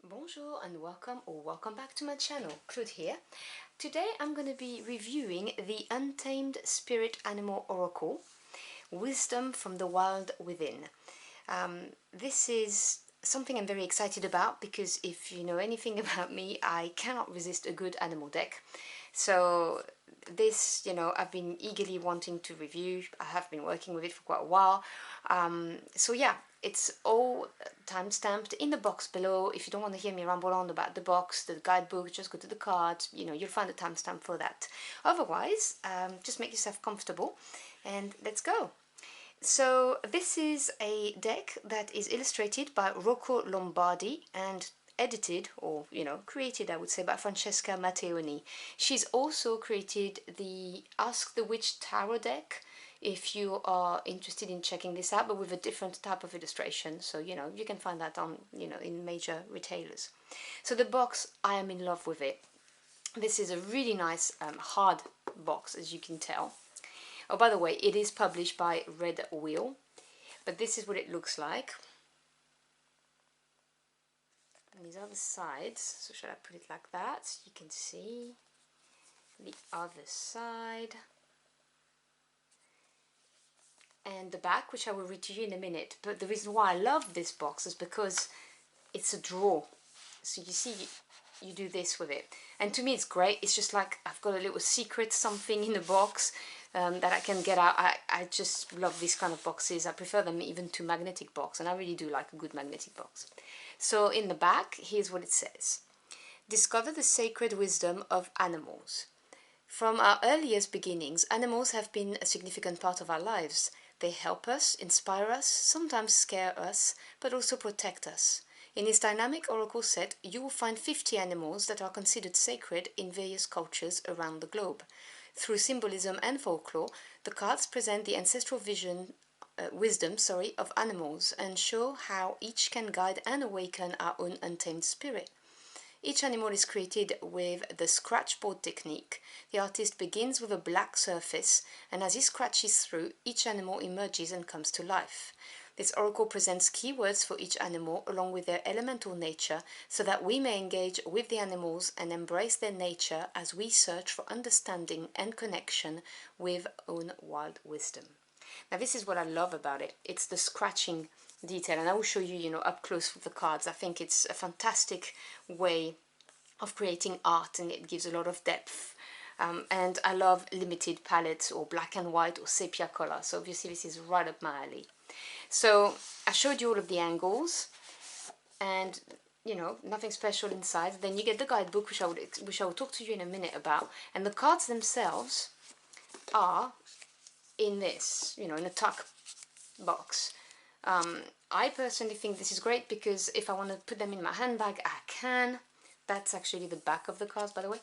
Bonjour and welcome back to my channel. Claude here. Today I'm going to be reviewing the Untamed Spirit Animal Oracle, Wisdom from the Wild Within. This is something I'm very excited about because if you know anything about me, I cannot resist a good animal deck. So this, I've been eagerly wanting to review. I have been working with it for quite a while. So yeah, it's all time-stamped in the box below. If you don't want to hear me ramble on about the box, the guidebook, just go to the cards. You'll find a timestamp for that. Otherwise, just make yourself comfortable and let's go. So this is a deck that is illustrated by Rocco Lombardi and edited, or created, I would say, by Francesca Matteoni. She's also created the Ask the Witch Tarot deck, if you are interested in checking this out, but with a different type of illustration. So you can find that on in major retailers. So the box, I am in love with it. This is a really nice hard box, as you can tell. Oh, by the way, it is published by Red Wheel, but this is what it looks like. And these are the sides, so shall I put it like that so you can see the other side. And the back, which I will read to you in a minute. But the reason why I love this box is because it's a drawer. So you see, you do this with it. And to me it's great. It's just like I've got a little secret something in the box that I can get out. I just love these kind of boxes. I prefer them even to magnetic box, and I really do like a good magnetic box. So in the back, here's what it says. Discover the sacred wisdom of animals. From our earliest beginnings, animals have been a significant part of our lives. They help us, inspire us, sometimes scare us, but also protect us. In this dynamic oracle set, you will find 50 animals that are considered sacred in various cultures around the globe. Through symbolism and folklore, the cards present the ancestral wisdom of animals and show how each can guide and awaken our own untamed spirit. Each animal is created with the scratchboard technique. The artist begins with a black surface, and as he scratches through, each animal emerges and comes to life. This oracle presents keywords for each animal along with their elemental nature so that we may engage with the animals and embrace their nature as we search for understanding and connection with own wild wisdom. Now this is what I love about it. It's the scratching detail, and I will show you, up close with the cards. I think it's a fantastic way of creating art, and it gives a lot of depth. And I love limited palettes or black and white or sepia color. So obviously this is right up my alley. So I showed you all of the angles, and nothing special inside. Then you get the guidebook, which I will talk to you in a minute about, and the cards themselves are in this, in a tuck box. I personally think this is great because if I want to put them in my handbag, I can. That's actually the back of the cards, by the way.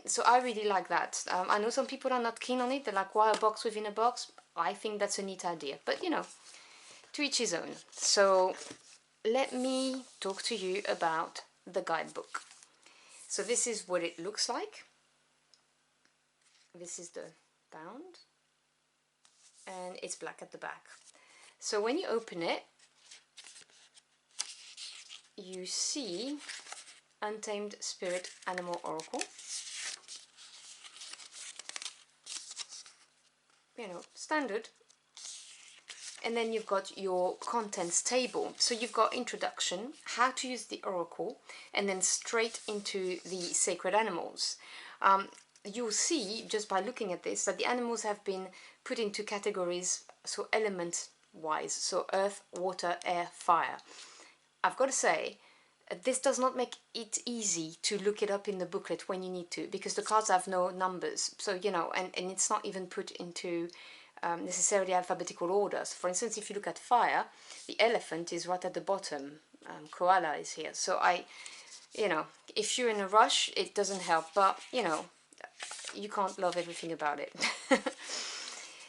So I really like that. I know some people are not keen on it. They're like, why a box within a box? I think that's a neat idea, but to each his own. So let me talk to you about the guidebook. So this is what it looks like. This is the bound, and it's black at the back. So when you open it, you see Untamed Spirit Animal Oracle. Standard. And then you've got your contents table. So you've got introduction, how to use the oracle, and then straight into the sacred animals. You'll see, just by looking at this, that the animals have been put into categories, so element-wise, so earth, water, air, fire. I've got to say, this does not make it easy to look it up in the booklet when you need to, because the cards have no numbers. So, and it's not even put into necessarily alphabetical order. So for instance, if you look at fire, the elephant is right at the bottom. Koala is here. So if you're in a rush, it doesn't help, but you can't love everything about it.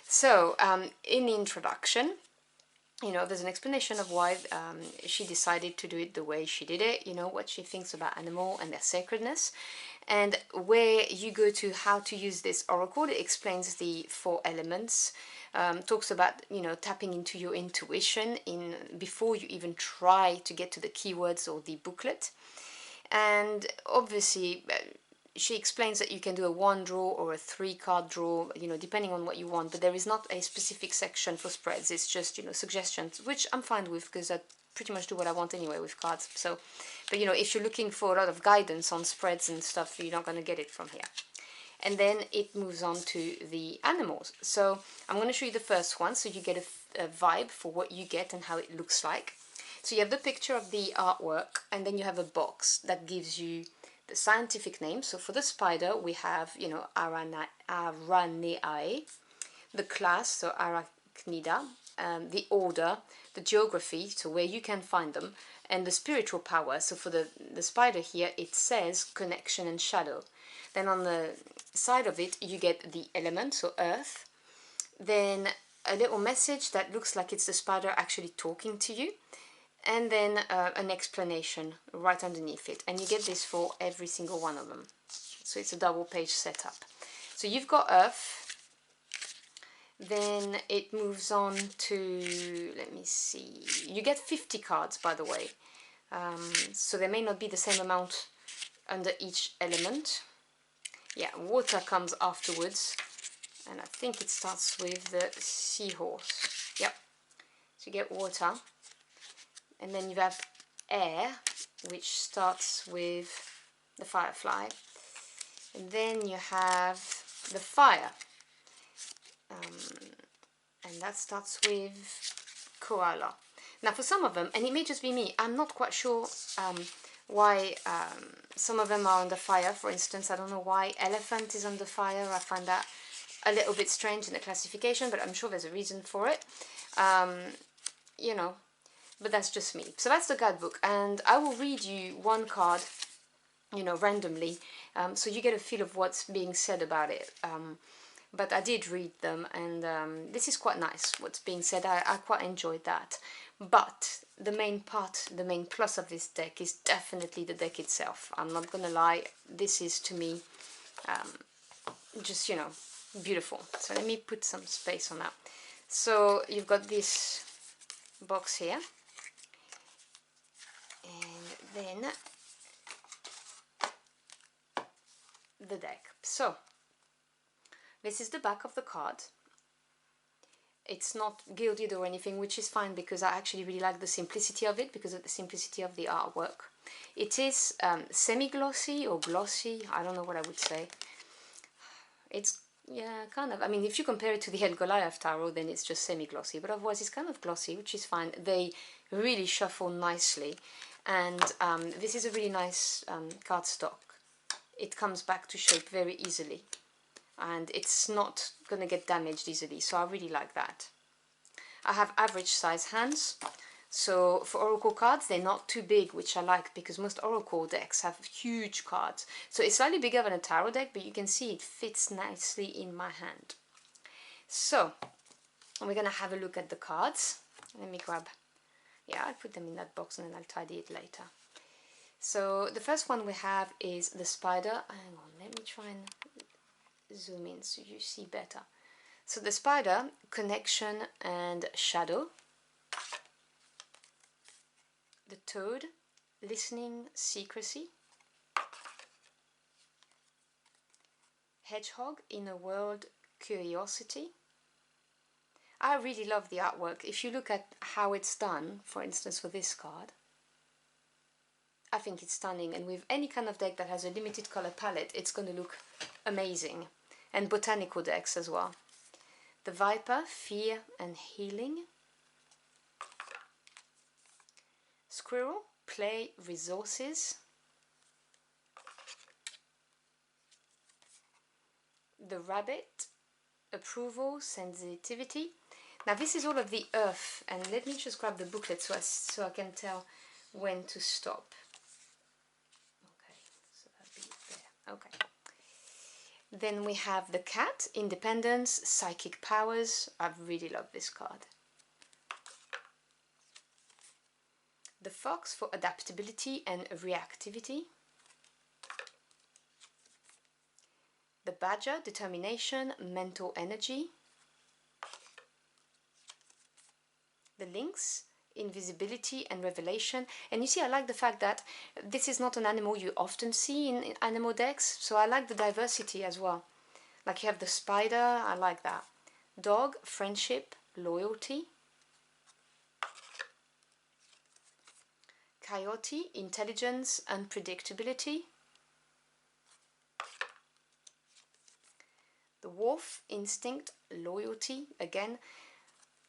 So in the introduction, there's an explanation of why she decided to do it the way she did it, what she thinks about animal and their sacredness. And where you go to how to use this oracle, it explains the 4 elements, talks about, you know, tapping into your intuition before you even try to get to the keywords or the booklet. And obviously she explains that you can do a 1 draw or a 3 card draw, you know, depending on what you want, but there is not a specific section for spreads. It's just, you know, suggestions, which I'm fine with because I pretty much do what I want anyway with cards. So, but you know, if you're looking for a lot of guidance on spreads and stuff, you're not going to get it from here. And then it moves on to the animals. So I'm going to show you the first one so you get a vibe for what you get and how it looks like. So you have the picture of the artwork, and then you have a box that gives you the scientific name. So for the spider, we have, you know, Araneae, the class, so Arachnida, the order, the geography, so where you can find them, and the spiritual power. So for the spider here, it says connection and shadow. Then on the side of it, you get the element, so earth, then a little message that looks like it's the spider actually talking to you, and then an explanation right underneath it. And you get this for every single one of them. So it's a double page setup. So you've got earth, then it moves on to, let me see, you get 50 cards, by the way. So there may not be the same amount under each element. Yeah, water comes afterwards, and I think it starts with the seahorse. Yep, so you get water. And then you have air, which starts with the firefly. And then you have the fire. And that starts with koala. Now for some of them, and it may just be me, I'm not quite sure why some of them are under fire. For instance, I don't know why elephant is under fire. I find that a little bit strange in the classification, but I'm sure there's a reason for it. You know, but that's just me. So that's the guidebook, and I will read you one card, you know, randomly, so you get a feel of what's being said about it. But I did read them, and this is quite nice what's being said. I quite enjoyed that. But the main part, the main plus of this deck is definitely the deck itself. I'm not gonna lie, this is to me just, you know, beautiful. So let me put some space on that. So you've got this box here, and then the deck. So this is the back of the card. It's not gilded or anything, which is fine because I actually really like the simplicity of it, because of the simplicity of the artwork. It is semi-glossy or glossy, I don't know what I would say. It's, yeah, kind of. I mean, if you compare it to the El Goliath Tarot, then it's just semi-glossy, but otherwise it's kind of glossy, which is fine. They really shuffle nicely, and this is a really nice cardstock. It comes back to shape very easily, and it's not going to get damaged easily, so I really like that. I have average size hands, so for oracle cards they're not too big, which I like because most oracle decks have huge cards. So it's slightly bigger than a tarot deck, but you can see it fits nicely in my hand. So we're going to have a look at the cards. Let me grab, yeah, I'll put them in that box and then I'll tidy it later. So the first one we have is the spider. Hang on, let me try and zoom in so you see better. So the spider, connection and shadow. The toad, listening, secrecy. Hedgehog, inner world, curiosity. I really love the artwork. If you look at how it's done, for instance for this card, I think it's stunning, and with any kind of deck that has a limited color palette, it's going to look amazing. And botanical decks as well. The viper, fear and healing. Squirrel, play, resources. The rabbit, approval, sensitivity. Now this is all of the earth, and let me just grab the booklet so I can tell when to stop. Okay, so that'll be there. Okay. Then we have the cat, independence, psychic powers. I really love this card. The fox for adaptability and reactivity. The badger, determination, mental energy. the lynx, invisibility and revelation. And you see, I like the fact that this is not an animal you often see in animal decks, so I like the diversity as well. Like you have the spider, I like that. Dog, friendship, loyalty. Coyote, intelligence, unpredictability. The wolf, instinct, loyalty, again,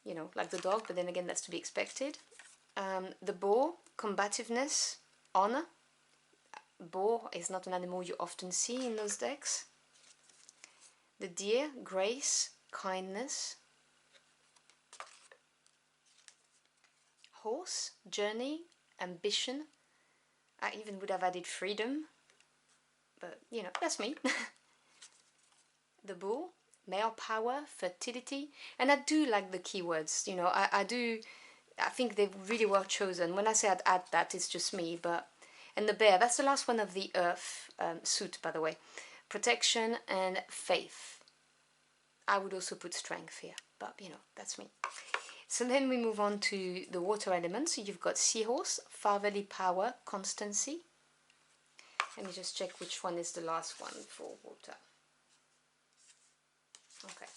you know, like the dog, but then again, that's to be expected. The boar, combativeness, honor. Boar is not an animal you often see in those decks. The deer, grace, kindness. Horse, journey, ambition. I even would have added freedom, but you know, that's me. The bull, male power, fertility, and I do like the keywords, you know, I think they're really well chosen. When I say I'd add that, it's just me, but, and the bear, that's the last one of the earth suit, by the way. Protection and faith. I would also put strength here, but you know, that's me. So then we move on to the water elements. So you've got seahorse, fatherly power, constancy. Let me just check which one is the last one for water. Okay.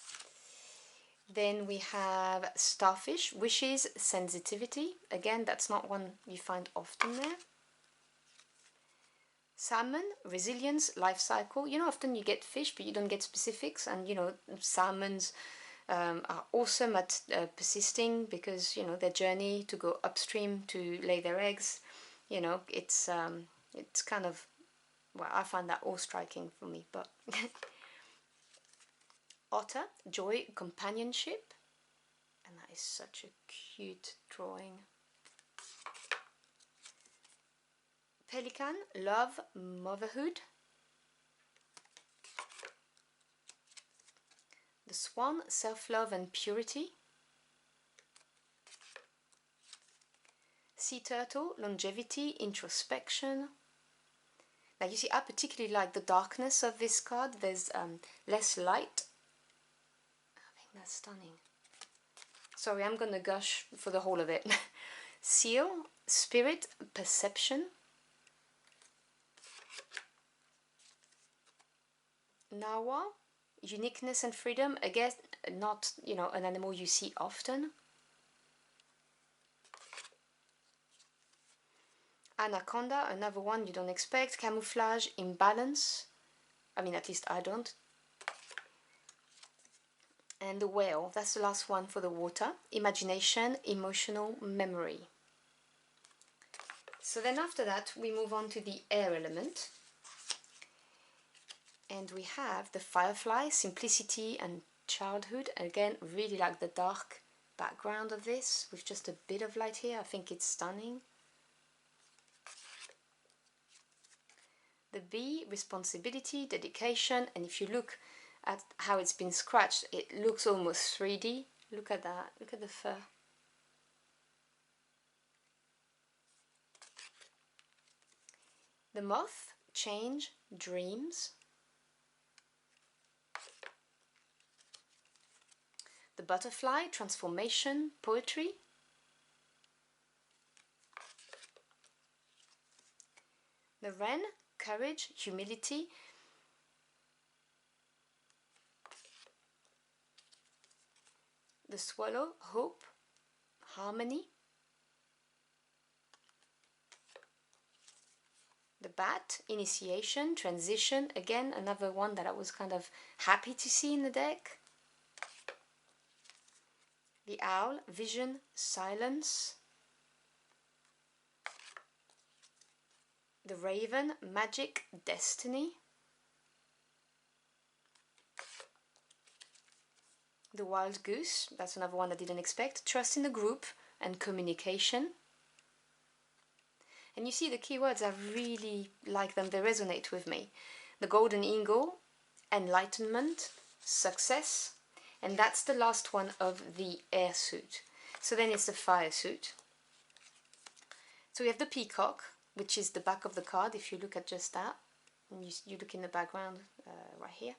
Then we have starfish, wishes, sensitivity. Again, that's not one you find often there. Salmon, resilience, life cycle. You know, often you get fish, but you don't get specifics. And, you know, salmons are awesome at persisting because, you know, their journey to go upstream to lay their eggs, you know, it's kind of, well, I find that all striking for me, but... Otter, joy, companionship, and that is such a cute drawing. Pelican, love, motherhood. The swan, self-love and purity. Sea turtle, longevity, introspection. Now you see, I particularly like the darkness of this card. There's less light. That's stunning. Sorry, I'm gonna gush for the whole of it. Seal, spirit, perception. Narwhal, uniqueness and freedom. Again, not, you know, an animal you see often. Anaconda, another one you don't expect. Camouflage, imbalance. I mean, at least I don't. And the whale, that's the last one for the water. Imagination, emotional memory. So then after that, we move on to the air element. And we have the firefly, simplicity and childhood. Again, really like the dark background of this, with just a bit of light here. I think it's stunning. The bee, responsibility, dedication, and if you look at how it's been scratched, it looks almost 3D. Look at that, look at the fur. The moth, change, dreams. The butterfly, transformation, poetry. The wren, courage, humility. The swallow, hope, harmony. The bat, initiation, transition. Again, another one that I was kind of happy to see in the deck. The owl, vision, silence. The raven, magic, destiny. The wild goose, that's another one I didn't expect. Trust in the group and communication. And you see the keywords, I really like them, they resonate with me. The golden eagle, enlightenment, success, and that's the last one of the air suit. So then it's the fire suit. So we have the peacock, which is the back of the card, if you look at just that. And you look in the background right here.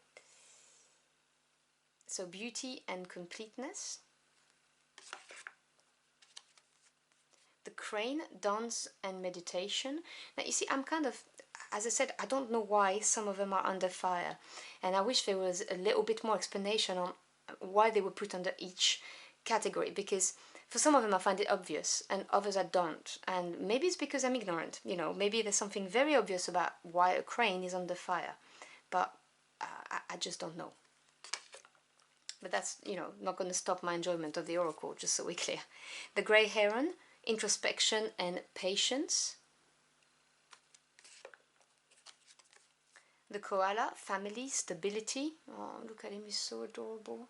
So beauty and completeness. The crane, dance and meditation. Now you see, I'm kind of, as I said, I don't know why some of them are under fire, and I wish there was a little bit more explanation on why they were put under each category, because for some of them I find it obvious and others I don't, and maybe it's because I'm ignorant, you know, maybe there's something very obvious about why a crane is under fire, but I just don't know. But that's, you know, not going to stop my enjoyment of the oracle, just so we're clear. The grey heron, introspection and patience. The koala, family, stability. Oh, look at him, he's so adorable.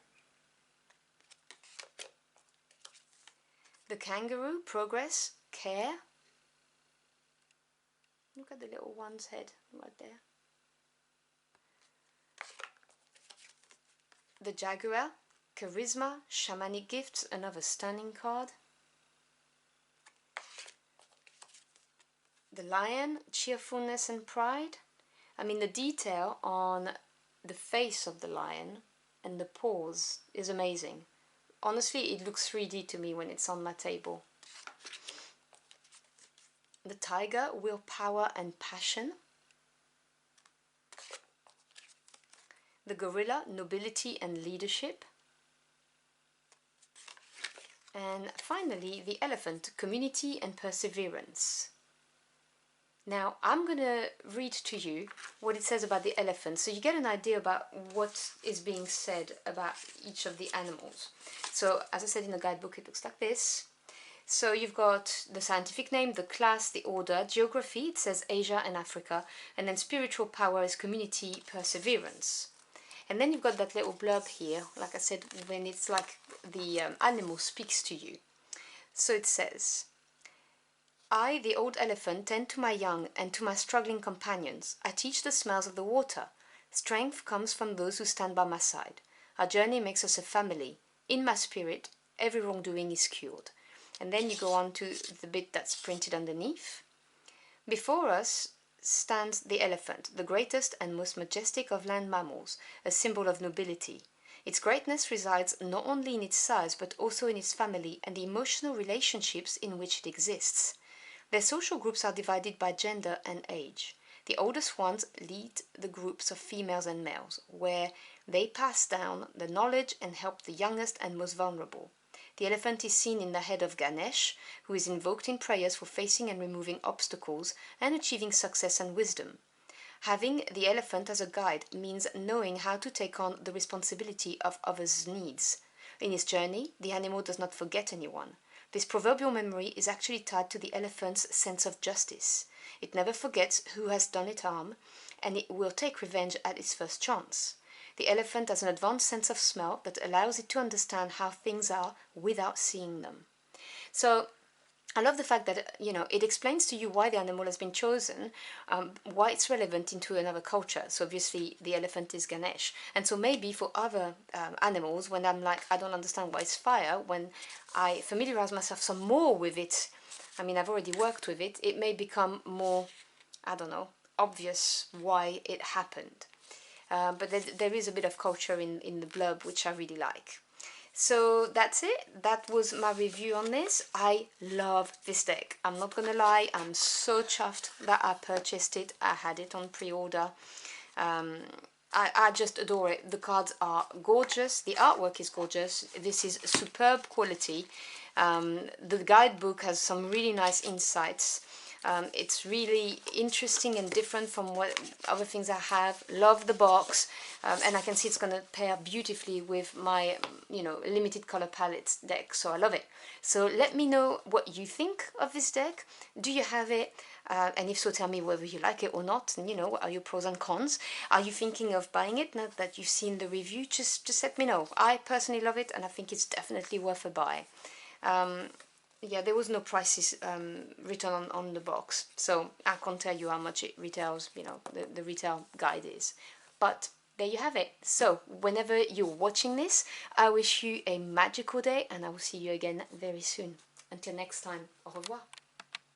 The kangaroo, progress, care. Look at the little one's head right there. The jaguar, charisma, shamanic gifts, another stunning card. The lion, cheerfulness and pride. I mean, the detail on the face of the lion and the paws is amazing. Honestly, it looks 3D to me when it's on my table. The tiger, willpower and passion. The gorilla, nobility and leadership. And finally, the elephant, community and perseverance. Now, I'm going to read to you what it says about the elephant, so you get an idea about what is being said about each of the animals. So, as I said in the guidebook, it looks like this. So you've got the scientific name, the class, the order, geography, it says Asia and Africa, and then spiritual power is community, perseverance. And then you've got that little blurb here, like I said, when it's like the animal speaks to you. So it says, I, the old elephant, tend to my young and to my struggling companions. I teach the smells of the water. Strength comes from those who stand by my side. Our journey makes us a family. In my spirit, every wrongdoing is cured. And then you go on to the bit that's printed underneath. Before us stands the elephant, the greatest and most majestic of land mammals, a symbol of nobility. Its greatness resides not only in its size but also in its family and the emotional relationships in which it exists. Their social groups are divided by gender and age. The oldest ones lead the groups of females and males, where they pass down the knowledge and help the youngest and most vulnerable. The elephant is seen in the head of Ganesh, who is invoked in prayers for facing and removing obstacles and achieving success and wisdom. Having the elephant as a guide means knowing how to take on the responsibility of others' needs. In his journey, the animal does not forget anyone. This proverbial memory is actually tied to the elephant's sense of justice. It never forgets who has done it harm, and it will take revenge at its first chance. The elephant has an advanced sense of smell that allows it to understand how things are without seeing them. So I love the fact that, you know, it explains to you why the animal has been chosen, why it's relevant into another culture. So obviously the elephant is Ganesh. And so maybe for other animals, when I'm like, I don't understand why it's fire, when I familiarize myself some more with it, I mean, I've already worked with it, it may become more, I don't know, obvious why it happened. But there is a bit of culture in the blurb, which I really like. So that's it. That was my review on this. I love this deck. I'm not gonna lie, I'm so chuffed that I purchased it. I had it on pre-order. I just adore it. The cards are gorgeous. The artwork is gorgeous. This is superb quality. The guidebook has some really nice insights. It's really interesting and different from what other things I have. Love the box, and I can see it's going to pair beautifully with my, you know, limited color palette deck. So I love it. So let me know what you think of this deck. Do you have it? And if so, tell me whether you like it or not. And, you know, what are your pros and cons? Are you thinking of buying it now that you've seen the review? Just let me know. I personally love it, and I think it's definitely worth a buy. Yeah, there was no prices written on the box, so I can't tell you how much it retails, you know, the retail guide is. But there you have it. So whenever you're watching this, I wish you a magical day, and I will see you again very soon. Until next time, au revoir.